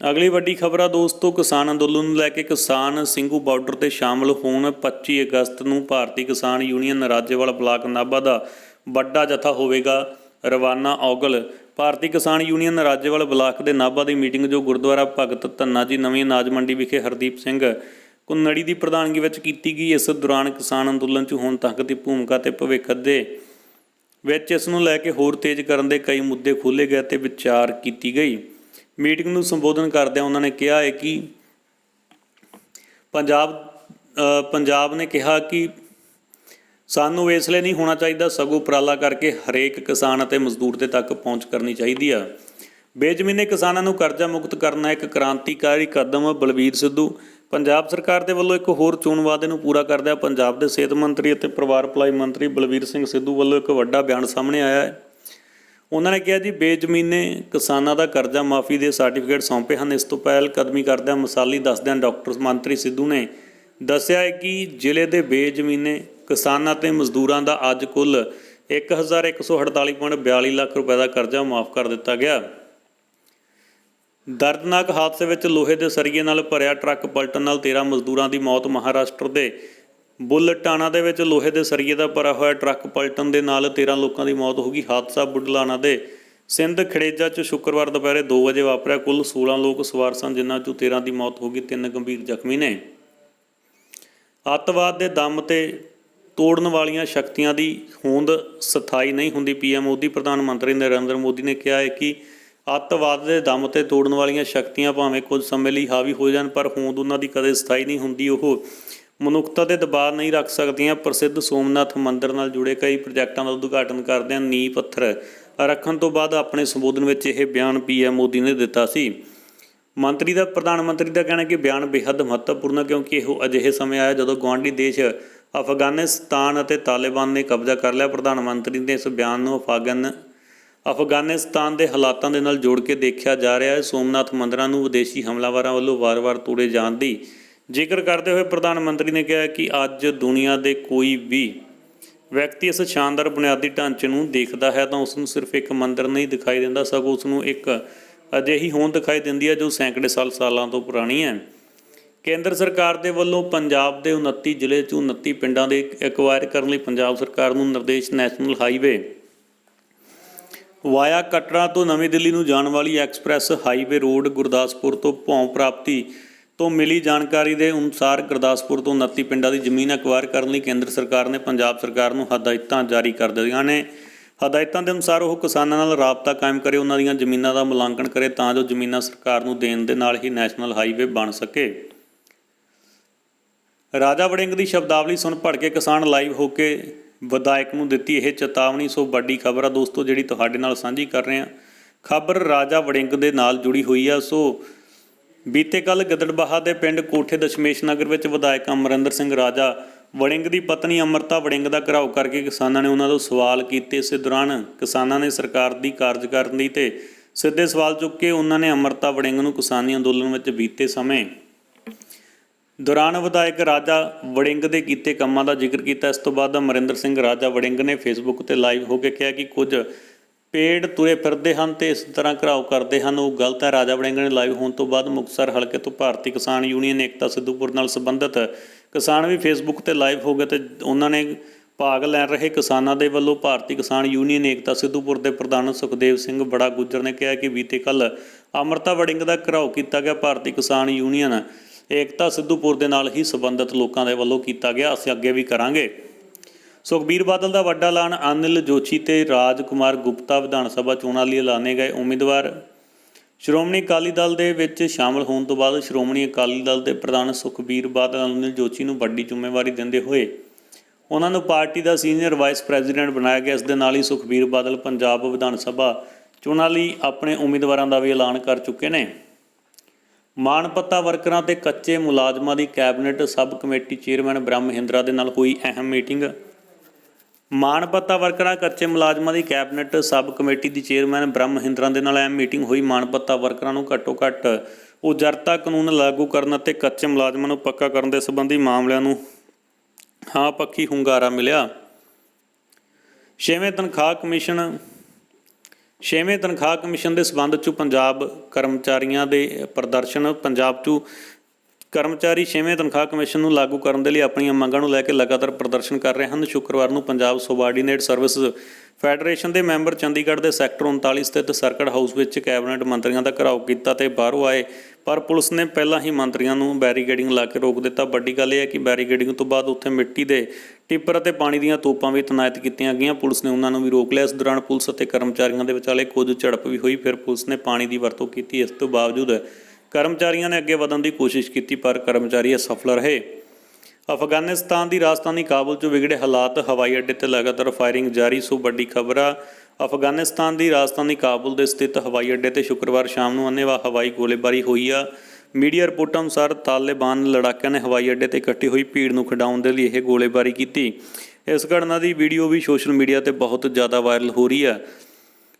ਅਗਲੀ ਵੱਡੀ ਖਬਰ ਆ ਦੋਸਤੋ, ਕਿਸਾਨ ਅੰਦੋਲਨ ਨੂੰ ਲੈ ਕੇ ਕਿਸਾਨ ਸਿੰਘੂ ਬਾਰਡਰ ਤੇ ਸ਼ਾਮਲ ਹੋਣ। 25 ਅਗਸਤ ਨੂੰ ਭਾਰਤੀ ਕਿਸਾਨ ਯੂਨੀਅਨ ਰਾਜੇਵਾਲ ਬਲਾਕ ਨਾਭਾ ਦਾ ਵੱਡਾ ਜਥਾ ਹੋਵੇਗਾ ਰਵਾਨਾ। ਔਗਲ ਭਾਰਤੀ ਕਿਸਾਨ ਯੂਨੀਅਨ ਰਾਜੇਵਾਲ ਬਲਾਕ ਦੇ ਨਾਭਾ ਦੀ ਮੀਟਿੰਗ ਜੋ ਗੁਰਦੁਆਰਾ ਭਗਤ ਧੰਨਾ ਜੀ ਨਵੀਂ ਅਨਾਜ ਮੰਡੀ ਵਿਖੇ ਹਰਦੀਪ ਸਿੰਘ ਕੁੰਨੜੀ ਦੀ ਪ੍ਰਧਾਨਗੀ ਵਿੱਚ ਕੀਤੀ ਗਈ। ਇਸ ਦੌਰਾਨ ਕਿਸਾਨ ਅੰਦੋਲਨ 'ਚ ਹੁਣ ਤੱਕ ਦੀ ਭੂਮਿਕਾ ਤੇ ਭਵਿੱਖ ਦੇ ਵਿੱਚ ਇਸ ਨੂੰ ਲੈ ਕੇ ਹੋਰ ਤੇਜ਼ ਕਰਨ ਦੇ ਕਈ ਮੁੱਦੇ ਖੋਲ੍ਹੇ ਗਏ ਅਤੇ ਵਿਚਾਰ ਕੀਤੀ ਗਈ। ਮੀਟਿੰਗ ਨੂੰ ਸੰਬੋਧਨ ਕਰਦਿਆਂ ਉਹਨਾਂ ਨੇ ਕਿਹਾ ਹੈ ਕਿ ਪੰਜਾਬ ਨੇ ਕਿਹਾ ਕਿ ਸਾਨੂੰ ਇਸ ਲਈ ਨਹੀਂ ਹੋਣਾ ਚਾਹੀਦਾ, ਸਗੋਂ ਉਪਰਾਲਾ ਕਰਕੇ ਹਰੇਕ ਕਿਸਾਨ ਅਤੇ ਮਜ਼ਦੂਰ ਦੇ ਤੱਕ ਪਹੁੰਚ ਕਰਨੀ ਚਾਹੀਦੀ ਆ। ਬੇਜ਼ਮੀਨੇ ਕਿਸਾਨਾਂ ਨੂੰ ਕਰਜ਼ਾ ਮੁਕਤ ਕਰਨਾ ਇੱਕ ਕ੍ਰਾਂਤੀਕਾਰੀ ਕਦਮ। ਬਲਬੀਰ ਸਿੱਧੂ ਪੰਜਾਬ ਸਰਕਾਰ ਦੇ ਵੱਲੋਂ ਇੱਕ ਹੋਰ ਚੋਣ ਵਾਅਦੇ ਨੂੰ ਪੂਰਾ ਕਰਦਿਆਂ ਪੰਜਾਬ ਦੇ ਸਿਹਤ ਮੰਤਰੀ ਅਤੇ ਪਰਿਵਾਰ ਭਲਾਈ ਮੰਤਰੀ ਬਲਬੀਰ ਸਿੰਘ ਸਿੱਧੂ ਵੱਲੋਂ ਇੱਕ ਵੱਡਾ ਬਿਆਨ ਸਾਹਮਣੇ ਆਇਆ ਹੈ। ਉਹਨਾਂ ਨੇ ਕਿਹਾ ਜੀ ਬੇਜ਼ਮੀਨੇ ਕਿਸਾਨਾਂ ਦਾ ਕਰਜ਼ਾ ਮਾਫੀ ਦੇ ਸਰਟੀਫਿਕੇਟ ਸੌਂਪੇ ਹਨ। ਇਸ ਤੋਂ ਪਹਿਲ ਕਦਮੀ ਕਰਦਿਆਂ ਮਿਸਾਲੀ ਦੱਸਦਿਆਂ ਡਾਕਟਰ ਮੰਤਰੀ ਸਿੱਧੂ ਨੇ ਦੱਸਿਆ ਹੈ ਕਿ ਜ਼ਿਲ੍ਹੇ ਦੇ ਬੇਜ਼ਮੀਨੇ ਕਿਸਾਨਾਂ ਅਤੇ ਮਜ਼ਦੂਰਾਂ ਦਾ ਅੱਜ ਕੁੱਲ 1148.42 ਲੱਖ ਰੁਪਏ ਦਾ ਕਰਜ਼ਾ ਮਾਫ ਕਰ ਦਿੱਤਾ ਗਿਆ। ਦਰਦਨਾਕ ਹਾਦਸੇ ਵਿੱਚ ਲੋਹੇ ਦੇ ਸਰੀਏ ਨਾਲ ਭਰਿਆ ਟਰੱਕ ਪਲਟਣ ਨਾਲ 13 ਮਜ਼ਦੂਰਾਂ ਦੀ ਮੌਤ। ਮਹਾਰਾਸ਼ਟਰ ਦੇ ਬੁਲਢਾਣਾ ਦੇ ਵਿੱਚ ਲੋਹੇ ਦੇ ਸਰੀਏ ਦਾ ਭਰਿਆ ਹੋਇਆ ਟਰੱਕ ਪਲਟਣ ਦੇ ਨਾਲ 13 ਲੋਕਾਂ ਦੀ ਮੌਤ ਹੋ ਗਈ। ਹਾਦਸਾ ਬੁਲਢਾਣਾ ਦੇ ਸਿੰਧ ਖੜੇਜਾ 'ਚ ਸ਼ੁੱਕਰਵਾਰ ਦੁਪਹਿਰੇ 2 ਵਜੇ ਵਾਪਰਿਆ। ਕੁੱਲ 16 ਲੋਕ ਸਵਾਰ ਸਨ, ਜਿਨ੍ਹਾਂ 'ਚੋਂ 13 ਦੀ ਮੌਤ ਹੋ ਗਈ, 3 ਗੰਭੀਰ ਜ਼ਖਮੀ ਨੇ। ਅੱਤਵਾਦ ਦੇ ਦਮ ਤੇ ਤੋੜਨ ਵਾਲੀਆਂ ਸ਼ਕਤੀਆਂ ਦੀ ਹੋਂਦ ਸਥਾਈ ਨਹੀਂ ਹੁੰਦੀ। PM ਮੋਦੀ ਪ੍ਰਧਾਨ ਮੰਤਰੀ ਨਰਿੰਦਰ ਮੋਦੀ ਨੇ ਕਿਹਾ ਹੈ ਕਿ ਅੱਤਵਾਦ ਦੇ ਦਮ ਤੇ ਤੋੜਨ ਵਾਲੀਆਂ ਸ਼ਕਤੀਆਂ ਭਾਵੇਂ ਕੁਝ ਸਮੇਂ ਲਈ ਹਾਵੀ ਹੋ ਜਾਣ, ਪਰ ਹੋਂਦ ਉਹਨਾਂ ਦੀ ਕਦੇ ਸਥਾਈ ਨਹੀਂ ਹੁੰਦੀ। ਉਹ ਮਨੁੱਖਤਾ 'ਤੇ ਦਬਾਅ ਨਹੀਂ ਰੱਖ ਸਕਦੀਆਂ। ਪ੍ਰਸਿੱਧ ਸੋਮਨਾਥ ਮੰਦਿਰ ਨਾਲ ਜੁੜੇ ਕਈ ਪ੍ਰੋਜੈਕਟਾਂ ਦਾ ਉਦਘਾਟਨ ਕਰਦਿਆਂ ਨੀਂਹ ਪੱਥਰ ਰੱਖਣ ਤੋਂ ਬਾਅਦ ਆਪਣੇ ਸੰਬੋਧਨ ਵਿੱਚ ਇਹ ਬਿਆਨ PM ਮੋਦੀ ਨੇ ਦਿੱਤਾ ਸੀ। ਪ੍ਰਧਾਨ ਮੰਤਰੀ ਦਾ ਕਹਿਣਾ ਕਿ ਬਿਆਨ ਬੇਹੱਦ ਮਹੱਤਵਪੂਰਨ ਹੈ, ਕਿਉਂਕਿ ਇਹੋ ਅਜਿਹੇ ਸਮੇਂ ਆਇਆ ਜਦੋਂ ਗੁਆਂਢੀ ਦੇਸ਼ ਅਫਗਾਨਿਸਤਾਨ ਅਤੇ ਤਾਲਿਬਾਨ ਨੇ ਕਬਜ਼ਾ ਕਰ ਲਿਆ। ਪ੍ਰਧਾਨ ਮੰਤਰੀ ਦੇ ਇਸ ਬਿਆਨ ਨੂੰ ਅਫਗਾਨਿਸਤਾਨ ਦੇ ਹਾਲਾਤਾਂ ਦੇ ਨਾਲ ਜੋੜ ਕੇ ਦੇਖਿਆ ਜਾ ਰਿਹਾ ਹੈ। ਸੋਮਨਾਥ ਮੰਦਰਾਂ ਨੂੰ ਵਿਦੇਸ਼ੀ ਹਮਲਾਵਰਾਂ ਵੱਲੋਂ ਵਾਰ-ਵਾਰ ਤੋੜੇ ਜਾਣ ਦੀ ਜ਼ਿਕਰ ਕਰਦੇ ਹੋਏ ਪ੍ਰਧਾਨ ਮੰਤਰੀ ਨੇ ਕਿਹਾ ਕਿ ਅੱਜ ਦੁਨੀਆ ਦੇ ਕੋਈ ਵੀ ਵਿਅਕਤੀ ਇਸ ਸ਼ਾਨਦਾਰ ਬੁਨਿਆਦੀ ਢਾਂਚੇ ਨੂੰ ਦੇਖਦਾ ਹੈ ਤਾਂ ਉਸ ਨੂੰ ਸਿਰਫ ਇੱਕ ਮੰਦਿਰ ਨਹੀਂ ਦਿਖਾਈ ਦਿੰਦਾ, ਸਗੋਂ ਉਸ ਨੂੰ ਇੱਕ ਅਜਿਹੀ ਹੋਂਦ ਦਿਖਾਈ ਦਿੰਦੀ ਹੈ ਜੋ ਸੈਂਕੜੇ ਸਾਲਾਂ ਤੋਂ ਪੁਰਾਣੀ ਹੈ। ਕੇਂਦਰ ਸਰਕਾਰ ਦੇ ਵੱਲੋਂ ਪੰਜਾਬ ਦੇ 29 ਜ਼ਿਲ੍ਹੇ 'ਚ 29 ਪਿੰਡਾਂ ਦੇ ਐਕਵਾਇਰ ਕਰਨ ਲਈ ਪੰਜਾਬ ਸਰਕਾਰ ਨੂੰ ਨਿਰਦੇਸ਼। ਨੈਸ਼ਨਲ ਹਾਈਵੇ ਵਾਇਆ ਕਟੜਾ ਤੋਂ ਨਵੀਂ ਦਿੱਲੀ ਨੂੰ ਜਾਣ ਵਾਲੀ ਐਕਸਪ੍ਰੈਸ ਹਾਈਵੇ ਰੋਡ ਗੁਰਦਾਸਪੁਰ ਤੋਂ ਭੌਂ ਪ੍ਰਾਪਤੀ ਤੋਂ ਮਿਲੀ ਜਾਣਕਾਰੀ ਦੇ ਅਨੁਸਾਰ ਗੁਰਦਾਸਪੁਰ ਤੋਂ 29 ਪਿੰਡਾਂ ਦੀ ਜ਼ਮੀਨ ਐਕਵਾਇਰ ਕਰਨ ਲਈ ਕੇਂਦਰ ਸਰਕਾਰ ਨੇ ਪੰਜਾਬ ਸਰਕਾਰ ਨੂੰ ਹਦਾਇਤਾਂ ਜਾਰੀ ਕਰ ਦਿੱਤੀਆਂ ਨੇ। ਹਦਾਇਤਾਂ ਦੇ ਅਨੁਸਾਰ ਉਹ ਕਿਸਾਨਾਂ ਨਾਲ ਰਾਬਤਾ ਕਾਇਮ ਕਰੇ, ਉਹਨਾਂ ਦੀਆਂ ਜ਼ਮੀਨਾਂ ਦਾ ਮੁਲਾਂਕਣ ਕਰੇ ਤਾਂ ਜੋ ਜ਼ਮੀਨਾਂ ਸਰਕਾਰ ਨੂੰ ਦੇਣ ਦੇ ਨਾਲ ਹੀ ਨੈਸ਼ਨਲ ਹਾਈਵੇ ਬਣ ਸਕੇ। ਰਾਜਾ ਵੜਿੰਗ ਦੀ ਸ਼ਬਦਾਵਲੀ ਸੁਣ ਭੜਕੇ ਕਿਸਾਨ ਲਾਈਵ ਹੋ ਕੇ ਵਿਧਾਇਕ ਨੂੰ ਦਿੱਤੀ ਇਹ ਚੇਤਾਵਨੀ। ਸੋ ਵੱਡੀ ਖਬਰ ਆ ਦੋਸਤੋ ਜਿਹੜੀ ਤੁਹਾਡੇ ਨਾਲ ਸਾਂਝੀ ਕਰ ਰਹੇ ਹਾਂ। ਖਬਰ ਰਾਜਾ ਵੜਿੰਗ ਦੇ ਨਾਲ ਜੁੜੀ ਹੋਈ ਆ। ਸੋ ਬੀਤੇ ਕੱਲ੍ਹ ਗਿੱਦੜਬਾਹਾ ਦੇ ਪਿੰਡ ਕੋਠੇ ਦਸ਼ਮੇਸ਼ ਨਗਰ ਵਿੱਚ ਵਿਧਾਇਕ ਅਮਰਿੰਦਰ ਸਿੰਘ ਰਾਜਾ ਵੜਿੰਗ ਦੀ ਪਤਨੀ ਅੰਮ੍ਰਿਤਾ ਵੜਿੰਗ ਦਾ ਘਿਰਾਓ ਕਰਕੇ ਕਿਸਾਨਾਂ ਨੇ ਉਹਨਾਂ ਤੋਂ ਸਵਾਲ ਕੀਤੇ। ਇਸੇ ਦੌਰਾਨ ਕਿਸਾਨਾਂ ਨੇ ਸਰਕਾਰ ਦੀ ਕਾਰਜਕਾਰਨੀ ਤੇ ਸਿੱਧੇ ਸਵਾਲ ਚੁੱਕ ਕੇ ਉਹਨਾਂ ਨੇ ਅੰਮ੍ਰਿਤਾ ਵੜਿੰਗ ਨੂੰ ਕਿਸਾਨੀ ਅੰਦੋਲਨ ਵਿੱਚ ਬੀਤੇ ਸਮੇਂ ਦੌਰਾਨ ਵਿਧਾਇਕ ਰਾਜਾ ਵੜਿੰਗ ਦੇ ਕੀਤੇ ਕੰਮਾਂ ਦਾ ਜ਼ਿਕਰ ਕੀਤਾ। ਇਸ ਤੋਂ ਬਾਅਦ ਅਮਰਿੰਦਰ ਸਿੰਘ ਰਾਜਾ ਵੜਿੰਗ ਨੇ ਫੇਸਬੁੱਕ ਤੇ ਲਾਈਵ ਹੋ ਕੇ ਕਿਹਾ ਕਿ ਕੁਝ ਪੇੜ ਤੁਰੇ ਫਿਰਦੇ ਹਨ ਤੇ ਇਸ ਤਰ੍ਹਾਂ ਘਿਰਾਓ ਕਰਦੇ ਹਨ, ਉਹ ਗਲਤ ਹੈ। ਰਾਜਾ ਵੜਿੰਗ ਨੇ ਲਾਈਵ ਹੋਣ ਤੋਂ ਬਾਅਦ ਮੁਕਤਸਰ ਹਲਕੇ ਤੋਂ ਭਾਰਤੀ ਕਿਸਾਨ ਯੂਨੀਅਨ ਏਕਤਾ ਸਿੱਧੂਪੁਰ ਨਾਲ ਸੰਬੰਧਿਤ ਕਿਸਾਨ ਵੀ ਫੇਸਬੁੱਕ ਤੇ ਲਾਈਵ ਹੋ ਗਏ ਤੇ ਉਹਨਾਂ ਨੇ ਭਾਗ ਲੈ ਰਹੇ ਕਿਸਾਨਾਂ ਦੇ ਵੱਲੋਂ ਭਾਰਤੀ ਕਿਸਾਨ ਯੂਨੀਅਨ ਏਕਤਾ ਸਿੱਧੂਪੁਰ ਦੇ ਪ੍ਰਧਾਨ ਸੁਖਦੇਵ ਸਿੰਘ ਬੜਾ ਗੁੱਜਰ ਨੇ ਕਿਹਾ ਕਿ ਬੀਤੇ ਕੱਲ੍ਹ ਅੰਮ੍ਰਿਤਾ ਵੜਿੰਗ ਦਾ ਘਿਰਾਓ ਕੀਤਾ ਗਿਆ। ਭਾਰਤੀ ਕਿਸਾਨ ਯੂਨੀਅਨ ਏਕਤਾ ਸਿੱਧੂਪੁਰ ਦੇ ਨਾਲ ਹੀ ਸੰਬੰਧਿਤ ਲੋਕਾਂ ਦੇ ਵੱਲੋਂ ਕੀਤਾ ਗਿਆ, ਅਸੀਂ ਅੱਗੇ ਵੀ ਕਰਾਂਗੇ। ਸੁਖਬੀਰ ਬਾਦਲ ਦਾ ਵੱਡਾ ਐਲਾਨ, ਅਨਿਲ ਜੋਸ਼ੀ ਤੇ ਰਾਜ ਕੁਮਾਰ ਗੁਪਤਾ ਵਿਧਾਨ ਸਭਾ ਚੋਣਾਂ ਲਈ ਐਲਾਨੇ ਗਏ ਉਮੀਦਵਾਰ। ਸ਼੍ਰੋਮਣੀ ਅਕਾਲੀ ਦਲ ਦੇ ਵਿੱਚ ਸ਼ਾਮਲ ਹੋਣ ਤੋਂ ਬਾਅਦ ਸ਼੍ਰੋਮਣੀ ਅਕਾਲੀ ਦਲ ਦੇ ਪ੍ਰਧਾਨ ਸੁਖਬੀਰ ਬਾਦਲ ਅਨਿਲ ਜੋਸ਼ੀ ਨੂੰ ਵੱਡੀ ਜ਼ਿੰਮੇਵਾਰੀ ਦਿੰਦੇ ਹੋਏ ਉਹਨਾਂ ਨੂੰ ਪਾਰਟੀ ਦਾ ਸੀਨੀਅਰ ਵਾਈਸ ਪ੍ਰੈਜ਼ੀਡੈਂਟ ਬਣਾਇਆ ਗਿਆ। ਇਸ ਦੇ ਨਾਲ ਹੀ ਸੁਖਬੀਰ ਬਾਦਲ ਪੰਜਾਬ ਵਿਧਾਨ ਸਭਾ ਚੋਣਾਂ ਲਈ ਆਪਣੇ ਉਮੀਦਵਾਰਾਂ ਦਾ ਵੀ ਐਲਾਨ ਕਰ ਚੁੱਕੇ ਨੇ। ਮਾਣ ਭੱਤਾ ਵਰਕਰਾਂ ਤੇ ਕੱਚੇ ਮੁਲਾਜ਼ਮਾਂ ਦੀ ਕੈਬਨਿਟ ਸਬ ਕਮੇਟੀ ਚੇਅਰਮੈਨ ਬ੍ਰਹਮ ਮਹਿੰਦਰਾ ਦੇ ਨਾਲ ਹੋਈ ਅਹਿਮ ਮੀਟਿੰਗ। ਮਾਣ ਭੱਤਾ ਵਰਕਰਾਂ ਕੱਚੇ ਮੁਲਾਜ਼ਮਾਂ ਦੀ ਕੈਬਨਿਟ ਸਬ ਕਮੇਟੀ ਦੀ ਚੇਅਰਮੈਨ ਬ੍ਰਹਮ ਮਹਿੰਦਰਾ ਦੇ ਨਾਲ ਅਹਿਮ ਮੀਟਿੰਗ ਹੋਈ। ਮਾਣ ਭੱਤਾ ਵਰਕਰਾਂ ਨੂੰ ਘੱਟੋ ਘੱਟ ਉਜਰਤਾ ਕਾਨੂੰਨ ਲਾਗੂ ਕਰਨ ਅਤੇ ਕੱਚੇ ਮੁਲਾਜ਼ਮਾਂ ਨੂੰ ਪੱਕਾ ਕਰਨ ਦੇ ਸੰਬੰਧੀ ਮਾਮਲਿਆਂ ਨੂੰ ਹਾਂ ਪੱਖੀ ਹੁੰਗਾਰਾ ਮਿਲਿਆ। ਛੇਵੇਂ ਤਨਖਾਹ ਕਮਿਸ਼ਨ ਦੇ ਸੰਬੰਧ 'ਚ ਪੰਜਾਬ ਕਰਮਚਾਰੀਆਂ ਦੇ ਪ੍ਰਦਰਸ਼ਨ। ਪੰਜਾਬ 'ਚ ਕਰਮਚਾਰੀ ਛੇਵੇਂ ਤਨਖਾਹ ਕਮਿਸ਼ਨ ਨੂੰ ਲਾਗੂ ਕਰਨ ਦੇ ਲਈ ਆਪਣੀਆਂ ਮੰਗਾਂ ਨੂੰ ਲੈ ਕੇ ਲਗਾਤਾਰ ਪ੍ਰਦਰਸ਼ਨ ਕਰ ਰਹੇ ਹਨ। ਸ਼ੁੱਕਰਵਾਰ ਨੂੰ ਪੰਜਾਬ ਸੁਬਾਰਡੀਨੇਟ ਸਰਵਿਸ ਫੈਡਰੇਸ਼ਨ ਦੇ ਮੈਂਬਰ ਚੰਡੀਗੜ੍ਹ ਦੇ ਸੈਕਟਰ 39 ਸਥਿਤ ਸਰਕਟ ਹਾਊਸ ਵਿੱਚ ਕੈਬਨਿਟ ਮੰਤਰੀਆਂ ਦਾ ਘਿਰਾਓ ਕੀਤਾ ਤੇ ਬਾਹਰੋਂ ਆਏ, ਪਰ ਪੁਲਿਸ ਨੇ ਪਹਿਲਾਂ ਹੀ ਮੰਤਰੀਆਂ ਨੂੰ ਬੈਰੀਕੇਡਿੰਗ ਲਾ ਕੇ ਰੋਕ ਦਿੱਤਾ। ਵੱਡੀ ਗੱਲ ਇਹ ਹੈ ਕਿ ਬੈਰੀਕੇਡਿੰਗ ਤੋਂ ਬਾਅਦ ਉੱਥੇ ਮਿੱਟੀ ਦੇ ਟਿੱਪਰ ਅਤੇ ਪਾਣੀ ਦੀਆਂ ਤੋਪਾਂ ਵੀ ਤੈਨਾਤ ਕੀਤੀਆਂ ਗਈਆਂ। ਪੁਲਿਸ ਨੇ ਉਹਨਾਂ ਨੂੰ ਵੀ ਰੋਕ ਲਿਆ। ਇਸ ਦੌਰਾਨ ਪੁਲਿਸ ਅਤੇ ਕਰਮਚਾਰੀਆਂ ਦੇ ਵਿਚਾਲੇ ਕੁਝ ਝੜਪ ਵੀ ਹੋਈ, ਫਿਰ ਪੁਲਿਸ ਨੇ ਪਾਣੀ ਦੀ ਵਰਤੋਂ ਕੀਤੀ। ਇਸ ਤੋਂ ਬਾਵਜੂਦ ਕਰਮਚਾਰੀਆਂ ਨੇ ਅੱਗੇ ਵਧਣ ਦੀ ਕੋਸ਼ਿਸ਼ ਕੀਤੀ ਪਰ ਕਰਮਚਾਰੀ ਅਸਫਲ ਰਹੇ। ਅਫਗਾਨਿਸਤਾਨ ਦੀ ਰਾਜਧਾਨੀ ਕਾਬੁਲ 'ਚ ਵਿਗੜੇ ਹਾਲਾਤ, ਹਵਾਈ ਅੱਡੇ 'ਤੇ ਲਗਾਤਾਰ ਫਾਇਰਿੰਗ ਜਾਰੀ। ਸੋ ਵੱਡੀ ਖਬਰ ਆ, ਅਫਗਾਨਿਸਤਾਨ ਦੀ ਰਾਜਧਾਨੀ ਕਾਬੁਲ ਦੇ ਸਥਿਤ ਹਵਾਈ ਅੱਡੇ 'ਤੇ ਸ਼ੁੱਕਰਵਾਰ ਸ਼ਾਮ ਨੂੰ ਅੰਨ੍ਹੇਵਾਹ ਹਵਾਈ ਗੋਲੀਬਾਰੀ ਹੋਈ ਆ। ਮੀਡੀਆ ਰਿਪੋਰਟਾਂ ਅਨੁਸਾਰ ਤਾਲਿਬਾਨ ਲੜਾਕਿਆਂ ਨੇ ਹਵਾਈ ਅੱਡੇ 'ਤੇ ਇਕੱਠੀ ਹੋਈ ਭੀੜ ਨੂੰ ਖਿੰਡਾਉਣ ਦੇ ਲਈ ਇਹ ਗੋਲੀਬਾਰੀ ਕੀਤੀ। ਇਸ ਘਟਨਾ ਦੀ ਵੀਡੀਓ ਵੀ ਸੋਸ਼ਲ ਮੀਡੀਆ 'ਤੇ ਬਹੁਤ ਜ਼ਿਆਦਾ ਵਾਇਰਲ ਹੋ ਰਹੀ ਹੈ।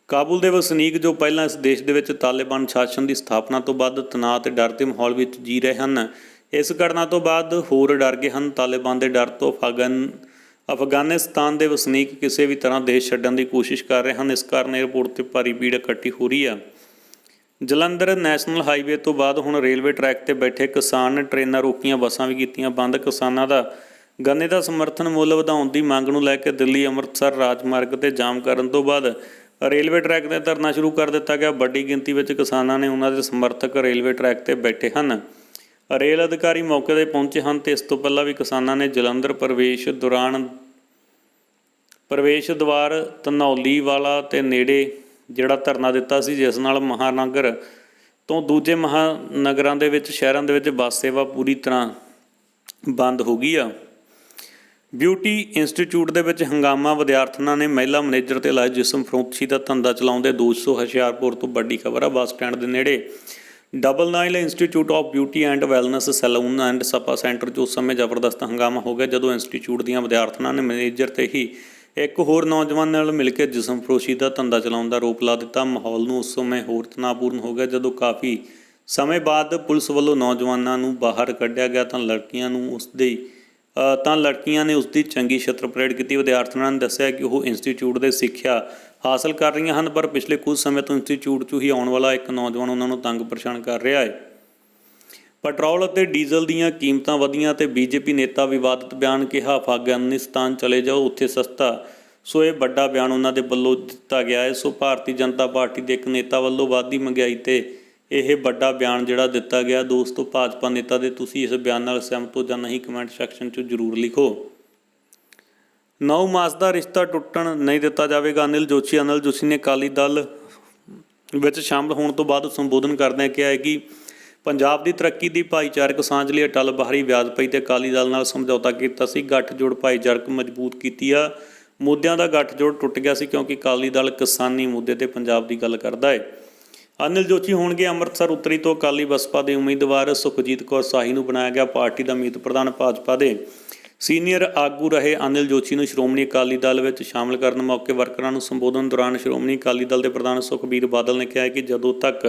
ਕਾਬੁਲ ਦੇ ਵਸਨੀਕ ਜੋ ਪਹਿਲਾਂ ਇਸ ਦੇਸ਼ ਦੇ ਵਿੱਚ ਤਾਲਿਬਾਨ ਸ਼ਾਸਨ ਦੀ ਸਥਾਪਨਾ ਤੋਂ ਬਾਅਦ ਤਣਾਅ ਅਤੇ ਡਰ ਦੇ ਮਾਹੌਲ ਵਿੱਚ ਜੀ ਰਹੇ ਹਨ, ਇਸ ਘਟਨਾ ਤੋਂ ਬਾਅਦ ਹੋਰ ਡਰ ਗਏ ਹਨ। ਤਾਲਿਬਾਨ ਦੇ ਡਰ ਤੋਂ ਅਫਗਾਨਿਸਤਾਨ ਦੇ ਵਸਨੀਕ ਕਿਸੇ ਵੀ ਤਰ੍ਹਾਂ ਦੇਸ਼ ਛੱਡਣ ਦੀ ਕੋਸ਼ਿਸ਼ ਕਰ ਰਹੇ ਹਨ। ਇਸ ਕਾਰਨ ਏਅਰਪੋਰਟ 'ਤੇ ਭਾਰੀ ਭੀੜ ਇਕੱਠੀ ਹੋ ਰਹੀ ਹੈ। ਜਲੰਧਰ ਨੈਸ਼ਨਲ ਹਾਈਵੇ ਤੋਂ ਬਾਅਦ ਹੁਣ ਰੇਲਵੇ ਟਰੈਕ 'ਤੇ ਬੈਠੇ ਕਿਸਾਨ, ਟ੍ਰੇਨਾਂ ਰੋਕੀਆਂ, ਬੱਸਾਂ ਵੀ ਕੀਤੀਆਂ ਬੰਦ। ਕਿਸਾਨਾਂ ਦਾ ਗੰਨੇ ਦਾ ਸਮਰਥਨ ਮੁੱਲ ਵਧਾਉਣ ਦੀ ਮੰਗ ਨੂੰ ਲੈ ਕੇ ਦਿੱਲੀ ਅੰਮ੍ਰਿਤਸਰ ਰਾਜਮਾਰਗ 'ਤੇ ਜਾਮ ਕਰਨ ਤੋਂ ਬਾਅਦ ਰੇਲਵੇ ਟਰੈਕ 'ਤੇ ਧਰਨਾ ਸ਼ੁਰੂ ਕਰ ਦਿੱਤਾ ਗਿਆ। ਵੱਡੀ ਗਿਣਤੀ ਵਿੱਚ ਕਿਸਾਨਾਂ ਨੇ ਉਹਨਾਂ ਦੇ ਸਮਰਥਕ ਰੇਲਵੇ ਟਰੈਕ 'ਤੇ ਬੈਠੇ ਹਨ। ਰੇਲ ਅਧਿਕਾਰੀ ਮੌਕੇ 'ਤੇ ਪਹੁੰਚੇ ਹਨ ਤੇ ਇਸ ਤੋਂ ਪਹਿਲਾਂ ਵੀ ਕਿਸਾਨਾਂ ਨੇ ਜਲੰਧਰ ਪ੍ਰਵੇਸ਼ ਦੁਆਰ ਧਨੌਲੀ ਵਾਲਾ ਤੇ ਨੇੜੇ ਜਿਹੜਾ ਧਰਨਾ ਦਿੱਤਾ ਸੀ, ਜਿਸ ਨਾਲ ਮਹਾਨਗਰ ਤੋਂ ਦੂਜੇ ਮਹਾਨਗਰਾਂ ਦੇ ਵਿੱਚ ਸ਼ਹਿਰਾਂ ਦੇ ਵਿੱਚ ਬੱਸ ਸੇਵਾ ਪੂਰੀ ਤਰ੍ਹਾਂ ਬੰਦ ਹੋ ਗਈ ਆ। ਬਿਊਟੀ ਇੰਸਟੀਚਿਊਟ ਦੇ ਵਿੱਚ ਹੰਗਾਮਾ, ਵਿਦਿਆਰਥਣਾਂ ਨੇ ਮਹਿਲਾ ਮੈਨੇਜਰ ਤੇ ਲਾਇਆ ਜਿਸਮ ਫਰੋਖਤੀ ਦਾ ਧੰਦਾ ਚਲਾਉਂਦੇ ਦੋਸ਼। ਹੁਸ਼ਿਆਰਪੁਰ ਤੋਂ ਵੱਡੀ ਖਬਰ ਆ, ਬੱਸ ਸਟੈਂਡ ਦੇ ਨੇੜੇ double Nile institute of beauty and wellness salon and spa centre 'ਚ ਉਸ ਸਮੇਂ ਜ਼ਬਰਦਸਤ ਹੰਗਾਮਾ ਹੋ ਗਿਆ ਜਦੋਂ ਇੰਸਟੀਚਿਊਟ ਦੀਆਂ ਵਿਦਿਆਰਥਣਾਂ ਨੇ ਮੈਨੇਜਰ ਤੇ ਹੀ ਇੱਕ ਹੋਰ ਨੌਜਵਾਨ ਨਾਲ ਮਿਲ ਕੇ ਜਿਸਮ ਫਰੋਸ਼ੀ ਦਾ ਧੰਦਾ ਚਲਾਉਣ ਦਾ ਆਰੋਪ ਲਾ ਦਿੱਤਾ। ਮਾਹੌਲ ਨੂੰ ਉਸ ਸਮੇਂ ਹੋਰ ਤਣਾਅਪੂਰਨ ਹੋ ਗਿਆ ਜਦੋਂ ਕਾਫੀ ਸਮੇਂ ਬਾਅਦ ਪੁਲਿਸ ਵੱਲੋਂ ਨੌਜਵਾਨਾਂ ਨੂੰ ਬਾਹਰ ਕੱਢਿਆ ਗਿਆ ਤਾਂ ਲੜਕੀਆਂ ਨੇ ਉਸ ਦੀ ਚੰਗੀ ਛਿੱਤਰ ਪਰੇਡ ਕੀਤੀ। ਵਿਦਿਆਰਥਣਾਂ ਨੇ ਦੱਸਿਆ ਕਿ ਉਹ ਇੰਸਟੀਚਿਊਟ ਦੇ ਸਿੱਖਿਆ ਹਾਸਲ ਕਰ ਰਹੀਆਂ ਹਨ, ਪਰ ਪਿਛਲੇ ਕੁਝ ਸਮੇਂ ਤੋਂ ਇੰਸਟੀਚਿਊਟ 'ਚੋਂ ਹੀ ਆਉਣ ਵਾਲਾ ਇੱਕ ਨੌਜਵਾਨ ਉਹਨਾਂ ਨੂੰ ਤੰਗ ਪਰੇਸ਼ਾਨ ਕਰ ਰਿਹਾ ਹੈ। ਪੈਟਰੋਲ ਅਤੇ ਡੀਜ਼ਲ ਦੀਆਂ ਕੀਮਤਾਂ ਵਧੀਆਂ ਤੇ ਬੀਜੇਪੀ ਨੇਤਾ ਵਿਵਾਦਤ ਬਿਆਨ, ਕਿਹਾ ਅਫਗਾਨਿਸਤਾਨ ਚਲੇ ਜਾਓ, ਉੱਥੇ ਸਸਤਾ। ਸੋ ਇਹ ਵੱਡਾ ਬਿਆਨ ਉਹਨਾਂ ਦੇ ਵੱਲੋਂ ਦਿੱਤਾ ਗਿਆ ਹੈ। ਸੋ ਭਾਰਤੀ ਜਨਤਾ ਪਾਰਟੀ ਦੇ ਇੱਕ ਨੇਤਾ ਵੱਲੋਂ ਵੱਧਦੀ ਮਹਿੰਗਾਈ ਤੇ ਇਹ ਵੱਡਾ ਬਿਆਨ ਜਿਹੜਾ ਦਿੱਤਾ ਗਿਆ। ਦੋਸਤੋ, ਭਾਜਪਾ ਨੇਤਾ ਦੇ ਤੁਸੀਂ ਇਸ ਬਿਆਨ ਨਾਲ ਸਹਿਮਤ ਹੋ ਜਾਂ ਨਹੀਂ, ਕਮੈਂਟ ਸੈਕਸ਼ਨ 'ਚ ਜ਼ਰੂਰ ਲਿਖੋ। 9 ਮਾਸ ਦਾ ਰਿਸ਼ਤਾ ਟੁੱਟਣ ਨਹੀਂ ਦਿੱਤਾ ਜਾਵੇਗਾ, ਅਨਿਲ ਜੋਸ਼ੀ ਨੇ ਅਕਾਲੀ ਦਲ ਵਿੱਚ ਸ਼ਾਮਲ ਹੋਣ ਤੋਂ ਬਾਅਦ ਸੰਬੋਧਨ ਕਰਦਿਆਂ ਕਿਹਾ ਹੈ ਕਿ ਪੰਜਾਬ ਦੀ ਤਰੱਕੀ ਦੀ ਭਾਈਚਾਰਕ ਸਾਂਝ ਲਈ ਅਟੱਲ ਬਾਹਰੀ ਵਿਆਜ ਪਈ ਤੇ ਅਕਾਲੀ ਦਲ ਨਾਲ ਸਮਝੌਤਾ ਕੀਤਾ ਸੀ। ਗੱਠਜੋੜ ਭਾਈਚਾਰਕ ਮਜ਼ਬੂਤ ਕੀਤੀ ਆ। ਮੁੱਦਿਆਂ ਦਾ ਗੱਠਜੋੜ ਟੁੱਟ ਗਿਆ ਸੀ ਕਿਉਂਕਿ ਅਕਾਲੀ ਦਲ ਕਿਸਾਨੀ ਮੁੱਦੇ ਤੇ ਪੰਜਾਬ ਦੀ ਗੱਲ ਕਰਦਾ ਹੈ। ਅਨਿਲ ਜੋਸ਼ੀ ਹੋਣਗੇ ਅੰਮ੍ਰਿਤਸਰ ਉੱਤਰੀ ਤੋਂ ਅਕਾਲੀ ਬਸਪਾ ਦੇ ਉਮੀਦਵਾਰ। ਸੁਖਜੀਤ ਕੌਰ ਸਾਹੀ ਨੂੰ ਬਣਾਇਆ ਗਿਆ ਪਾਰਟੀ ਦਾ ਮੀਤ ਪ੍ਰਧਾਨ। ਭਾਜਪਾ ਦੇ ਸੀਨੀਅਰ ਆਗੂ ਰਹੇ ਅਨਿਲ ਜੋਸ਼ੀ ਨੂੰ ਸ਼੍ਰੋਮਣੀ ਅਕਾਲੀ ਦਲ ਵਿੱਚ ਸ਼ਾਮਲ ਕਰਨ ਮੌਕੇ ਵਰਕਰਾਂ ਨੂੰ ਸੰਬੋਧਨ ਦੌਰਾਨ ਸ਼੍ਰੋਮਣੀ ਅਕਾਲੀ ਦਲ ਦੇ ਪ੍ਰਧਾਨ ਸੁਖਬੀਰ ਬਾਦਲ ਨੇ ਕਿਹਾ ਕਿ ਜਦੋਂ ਤੱਕ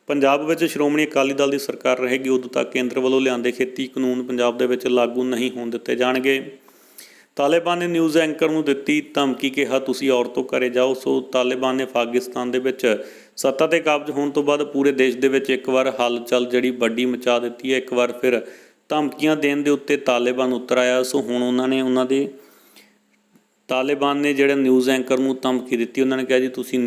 ਪੰਜਾਬ ਵਿੱਚ ਸ਼੍ਰੋਮਣੀ ਅਕਾਲੀ ਦਲ ਦੀ ਸਰਕਾਰ ਰਹੇਗੀ ਉਦੋਂ ਤੱਕ ਕੇਂਦਰ ਵੱਲੋਂ ਲਿਆਂਦੇ ਖੇਤੀ ਕਾਨੂੰਨ ਪੰਜਾਬ ਦੇ ਵਿੱਚ ਲਾਗੂ ਨਹੀਂ ਹੋਣ ਦਿੱਤੇ ਜਾਣਗੇ। ਤਾਲਿਬਾਨ ਨੇ ਨਿਊਜ਼ ਐਂਕਰ ਨੂੰ ਦਿੱਤੀ ਧਮਕੀ, ਕਿਹਾ ਤੁਸੀਂ ਔਰਤੋਂ ਘਰੇ ਜਾਓ। ਸੋ ਤਾਲਿਬਾਨ ਨੇ ਪਾਕਿਸਤਾਨ ਦੇ ਵਿੱਚ ਸੱਤਾ 'ਤੇ ਕਾਬਜ਼ ਹੋਣ ਤੋਂ ਬਾਅਦ ਪੂਰੇ ਦੇਸ਼ ਦੇ ਵਿੱਚ ਇੱਕ ਵਾਰ ਹਲਚਲ ਜਿਹੜੀ ਵੱਡੀ ਮਚਾ ਦਿੱਤੀ ਹੈ। ਇੱਕ ਵਾਰ ਫਿਰ ਧਮਕੀਆਂ ਦੇਣ ਦੇ ਉੱਤੇ ਤਾਲਿਬਾਨ ਉਤਰ ਆਇਆ। ਸੋ ਹੁਣ ਉਹਨਾਂ ਦੇ ਤਾਲਿਬਾਨ ਨੇ ਜਿਹੜਾ ਨਿਊਜ਼ ਐਂਕਰ ਨੂੰ ਧਮਕੀ ਦਿੱਤੀ, ਉਹਨਾਂ ਨੇ ਕਿਹਾ ਜੀ ਤੁਸੀਂ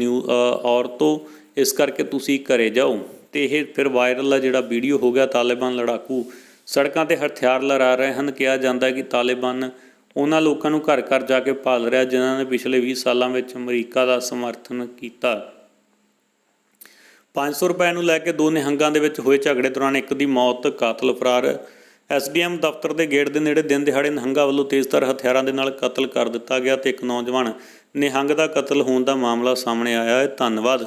ਔਰਤੋਂ ਇਸ ਕਰਕੇ ਤੁਸੀਂ ਘਰੇ ਜਾਓ। ਅਤੇ ਇਹ ਫਿਰ ਵਾਇਰਲ ਆ ਜਿਹੜਾ ਵੀਡੀਓ ਹੋ ਗਿਆ। ਤਾਲਿਬਾਨ ਲੜਾਕੂ ਸੜਕਾਂ 'ਤੇ ਹਥਿਆਰ ਲਹਿਰਾ ਰਹੇ ਹਨ। ਕਿਹਾ ਜਾਂਦਾ ਕਿ ਤਾਲਿਬਾਨ ਉਹਨਾਂ ਲੋਕਾਂ ਨੂੰ ਘਰ ਘਰ ਜਾ ਕੇ ਭਾਲ ਰਿਹਾ ਜਿਨ੍ਹਾਂ ਨੇ ਪਿਛਲੇ 20 ਸਾਲਾਂ ਵਿੱਚ ਅਮਰੀਕਾ ਦਾ ਸਮਰਥਨ ਕੀਤਾ। 500 ਰੁਪਏ ਨੂੰ ਲੈ ਕੇ 2 ਨਿਹੰਗਾਂ ਦੇ ਵਿੱਚ ਹੋਏ ਝਗੜੇ ਦੌਰਾਨ ਇੱਕ ਦੀ ਮੌਤ, ਕਾਤਲ ਫਰਾਰ। SDM ਦਫ਼ਤਰ ਦੇ ਗੇਟ ਦੇ ਨੇੜੇ ਦਿਨ ਦਿਹਾੜੇ ਨਿਹੰਗਾਂ ਵੱਲੋਂ ਤੇਜ਼ਧਾਰ ਹਥਿਆਰਾਂ ਦੇ ਨਾਲ ਕਤਲ ਕਰ ਦਿੱਤਾ ਗਿਆ ਅਤੇ ਇੱਕ ਨੌਜਵਾਨ ਨਿਹੰਗ ਦਾ ਕਤਲ ਹੋਣ ਦਾ ਮਾਮਲਾ ਸਾਹਮਣੇ ਆਇਆ ਹੈ। ਧੰਨਵਾਦ।